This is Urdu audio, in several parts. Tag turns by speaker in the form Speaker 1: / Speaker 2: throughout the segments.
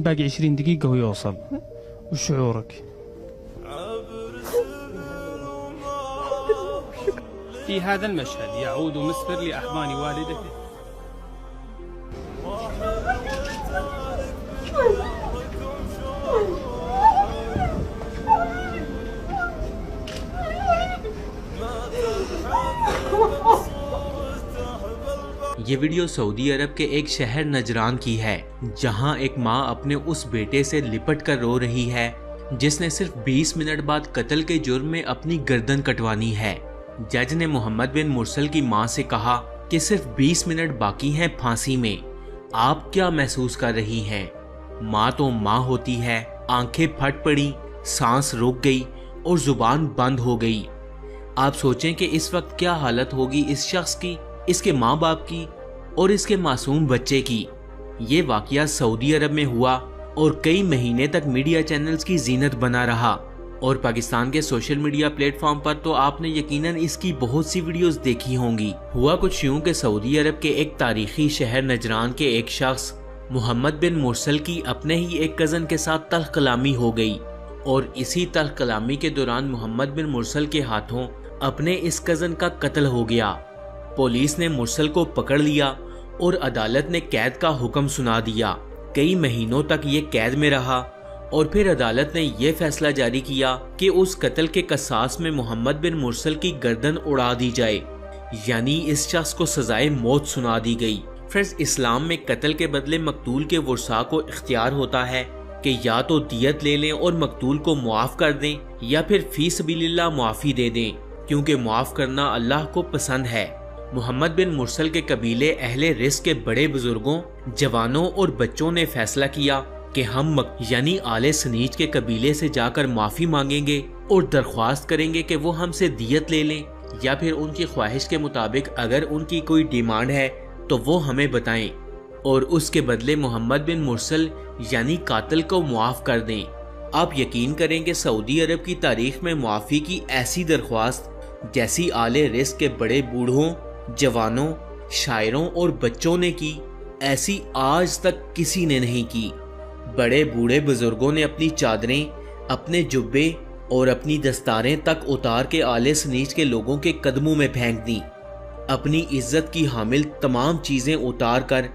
Speaker 1: باقي 20 دقيقة ويوصل. وش شعورك؟ في هذا المشهد يعود مسفر لأحضان والدته.
Speaker 2: یہ ویڈیو سعودی عرب کے ایک شہر نجران کی ہے، جہاں ایک ماں اپنے اس بیٹے سے لپٹ کر رو رہی ہے جس نے صرف 20 منٹ بعد قتل کے جرم میں اپنی گردن کٹوانی ہے۔ جج نے محمد بن مرسل کی ماں سے کہا کہ صرف 20 منٹ باقی ہیں پھانسی میں، آپ کیا محسوس کر رہی ہیں؟ ماں تو ماں ہوتی ہے، آنکھیں پھٹ پڑی، سانس رک گئی اور زبان بند ہو گئی۔ آپ سوچیں کہ اس وقت کیا حالت ہوگی اس شخص کی، اس کے ماں باپ کی اور اس کے معصوم بچے کی۔ یہ واقعہ سعودی عرب میں ہوا اور کئی مہینے تک میڈیا چینلز کی زینت بنا رہا، اور پاکستان کے سوشل میڈیا پلیٹ فارم پر تو آپ نے یقیناً اس کی بہت سی ویڈیوز دیکھی ہوں گی۔ ہوا کچھ یوں کہ سعودی عرب کے ایک تاریخی شہر نجران کے ایک شخص محمد بن مرسل کی اپنے ہی ایک کزن کے ساتھ تلخ کلامی ہو گئی، اور اسی تلخ کلامی کے دوران محمد بن مرسل کے ہاتھوں اپنے اس کزن کا قتل ہو گیا۔ پولیس نے مرسل کو پکڑ لیا اور عدالت نے قید کا حکم سنا دیا۔ کئی مہینوں تک یہ قید میں رہا اور پھر عدالت نے یہ فیصلہ جاری کیا کہ اس قتل کے قصاص میں محمد بن مرسل کی گردن اڑا دی جائے، یعنی اس شخص کو سزائے موت سنا دی گئی۔ فرض اسلام میں قتل کے بدلے مقتول کے ورثاء کو اختیار ہوتا ہے کہ یا تو دیت لے لیں اور مقتول کو معاف کر دیں، یا پھر فی سبیل اللہ معافی دے دیں، کیونکہ معاف کرنا اللہ کو پسند ہے۔ محمد بن مرسل کے قبیلے اہل رزق کے بڑے بزرگوں، جوانوں اور بچوں نے فیصلہ کیا کہ ہم یعنی آل سنیج کے قبیلے سے جا کر معافی مانگیں گے اور درخواست کریں گے کہ وہ ہم سے دیت لے لیں، یا پھر ان کی خواہش کے مطابق اگر ان کی کوئی ڈیمانڈ ہے تو وہ ہمیں بتائیں، اور اس کے بدلے محمد بن مرسل یعنی قاتل کو معاف کر دیں۔ آپ یقین کریں کہ سعودی عرب کی تاریخ میں معافی کی ایسی درخواست جیسی آل رزق کے بڑے بوڑھوں، جوانوں، شاعروں اور بچوں نے کی، ایسی آج تک کسی نے نہیں کی۔ بڑے بوڑھے بزرگوں نے اپنی چادریں، اپنے جبے اور اپنی دستاریں تک اتار کے آل سنیج کے لوگوں کے قدموں میں پھینک دیں، اپنی عزت کی حامل تمام چیزیں اتار کر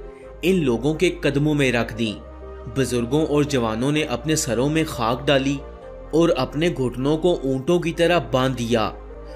Speaker 2: ان لوگوں کے قدموں میں رکھ دیں۔ بزرگوں اور جوانوں نے اپنے سروں میں خاک ڈالی اور اپنے گھٹنوں کو اونٹوں کی طرح باندھ دیا۔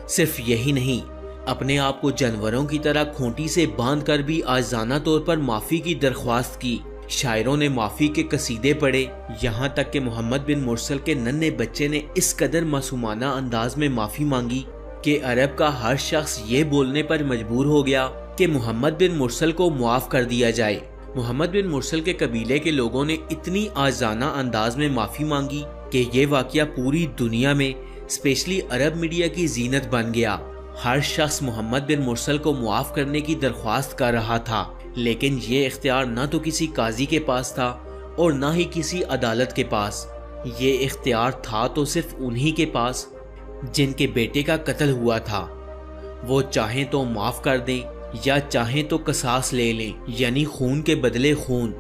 Speaker 2: صرف یہی نہیں، اپنے آپ کو جانوروں کی طرح کھونٹی سے باندھ کر بھی عاجزانہ طور پر معافی کی درخواست کی۔ شاعروں نے معافی کے قصیدے پڑھے، یہاں تک کہ محمد بن مرسل کے ننھے بچے نے اس قدر معصومانہ انداز میں معافی مانگی کہ عرب کا ہر شخص یہ بولنے پر مجبور ہو گیا کہ محمد بن مرسل کو معاف کر دیا جائے۔ محمد بن مرسل کے قبیلے کے لوگوں نے اتنی عاجزانہ انداز میں معافی مانگی کہ یہ واقعہ پوری دنیا میں اسپیشلی عرب میڈیا کی زینت بن گیا۔ ہر شخص محمد بن مرسل کو معاف کرنے کی درخواست کر رہا تھا، لیکن یہ اختیار نہ تو کسی قاضی کے پاس تھا اور نہ ہی کسی عدالت کے پاس۔ یہ اختیار تھا تو صرف انہی کے پاس جن کے بیٹے کا قتل ہوا تھا۔ وہ چاہیں تو معاف کر دیں یا چاہیں تو قصاص لے لیں، یعنی خون کے بدلے خون،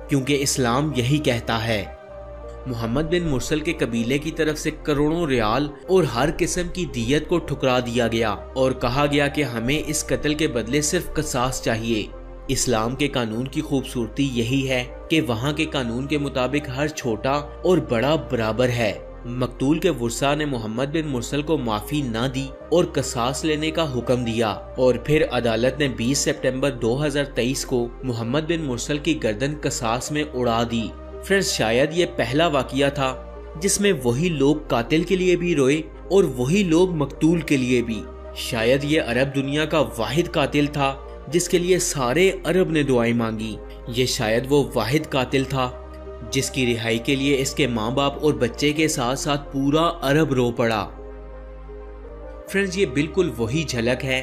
Speaker 2: کیونکہ اسلام یہی کہتا ہے۔ محمد بن مرسل کے قبیلے کی طرف سے کروڑوں ریال اور ہر قسم کی دیت کو ٹھکرا دیا گیا اور کہا گیا کہ ہمیں اس قتل کے بدلے صرف قصاص چاہیے۔ اسلام کے قانون کی خوبصورتی یہی ہے کہ وہاں کے قانون کے مطابق ہر چھوٹا اور بڑا برابر ہے۔ مقتول کے ورثاء نے محمد بن مرسل کو معافی نہ دی اور قصاص لینے کا حکم دیا، اور پھر عدالت نے 20 سپٹمبر 2023 کو محمد بن مرسل کی گردن قصاص میں اڑا دی۔ فرینڈز، شاید یہ پہلا واقعہ تھا جس میں وہی لوگ قاتل کے لیے بھی روئے اور وہی لوگ مقتول کے لیے بھی۔ شاید یہ عرب دنیا کا واحد قاتل تھا جس کے لیے سارے عرب نے دعائیں مانگی۔ یہ شاید وہ واحد قاتل تھا جس کی رہائی کے لیے اس کے ماں باپ اور بچے کے ساتھ ساتھ پورا عرب رو پڑا۔ فرینڈز، یہ بالکل وہی جھلک ہے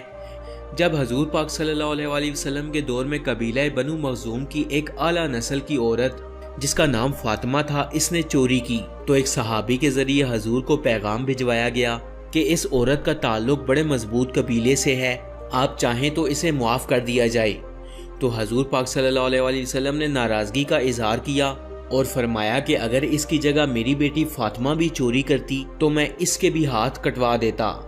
Speaker 2: جب حضور پاک صلی اللہ علیہ وآلہ وسلم کے دور میں قبیلہ بنو مخزوم کی ایک اعلیٰ نسل کی عورت جس کا نام فاطمہ تھا، اس نے چوری کی، تو ایک صحابی کے ذریعے حضور کو پیغام بھجوایا گیا کہ اس عورت کا تعلق بڑے مضبوط قبیلے سے ہے، آپ چاہیں تو اسے معاف کر دیا جائے۔ تو حضور پاک صلی اللہ علیہ وآلہ وسلم نے ناراضگی کا اظہار کیا اور فرمایا کہ اگر اس کی جگہ میری بیٹی فاطمہ بھی چوری کرتی تو میں اس کے بھی ہاتھ کٹوا دیتا۔